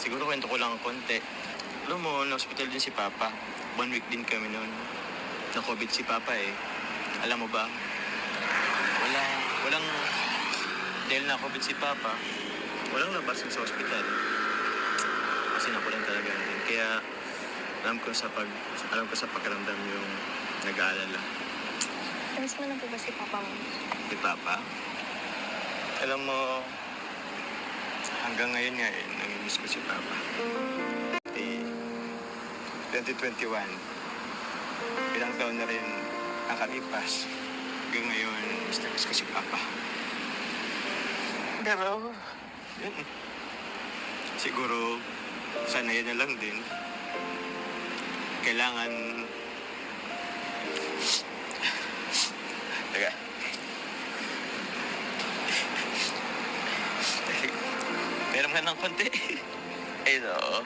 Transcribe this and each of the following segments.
Siguro kwento ko lang konti. Alam mo, na-hospital din si Papa. 1 week din kami noon. Na-COVID si Papa eh. Alam mo ba? Walang, dahil na-COVID si Papa, walang labasan sa hospital. Kasi nakulan talaga din. Kaya alam ko sa pakiramdam yung nag-aalala. Namiss mo na po ba si Papa mo? Si Papa? Alam mo, hanggang ngayon nga eh, nangimiss ko si Papa. 2021, ilang taon na rin nakalipas. Hanggang ngayon, miss na miss ko si Papa. Pero, yun. Siguro, sana yan na lang din. Kailangan... Teka. Meron ka ng konti. Ay, no.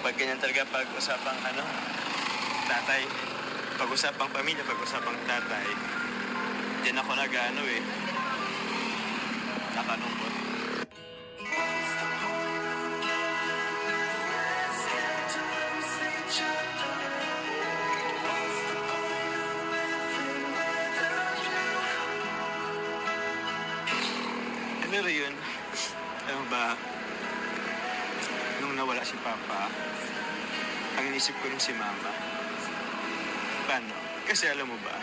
Pag ganyan talaga pag-usapang tatay. Pag-usapang pamilya, pag-usapang tatay. Diyan ako nakalungkot. Pero yun, alam mo ba, nung nawala si Papa, ang inisip ko rin si Mama. Paano? Kasi alam mo ba,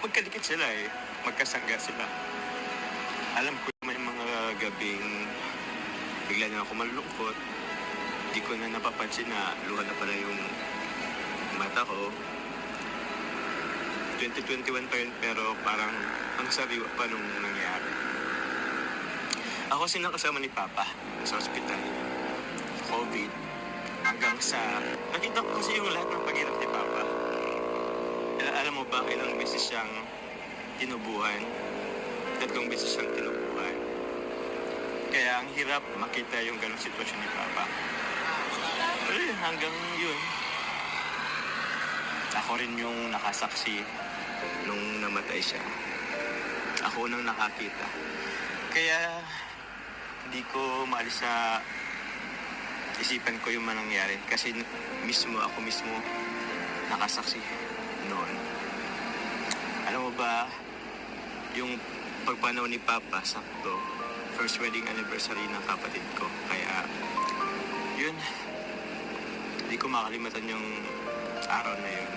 magkadikit sila eh. Magkasangga sila. Alam ko may mga gabing bigla na ako malulungkot. Hindi ko na napapansin na luha na pala yung mata ko. 2021 pa yun, pero parang ang sariwa pa nung nangyari. Ako sinakasama ni Papa sa ospital. COVID. Hanggang sa... Nakita ko kasi yung lahat ng paghirap ni Papa. Alam mo ba, ilang beses siyang tinubuhan. 3 beses siyang tinubuhan. Kaya ang hirap makita yung ganong sitwasyon ni Papa. Pero hanggang yun. Ako rin yung nakasaksi nung namatay siya. Ako nang nakakita. Kaya hindi ko maalis sa isipan ko yung manangyari. Kasi ako mismo nakasaksi noon. Alam mo ba, yung pagpanaw ni Papa, sakto, first wedding anniversary ng kapatid ko. Kaya, yun, hindi ko makalimutan yung araw na yun.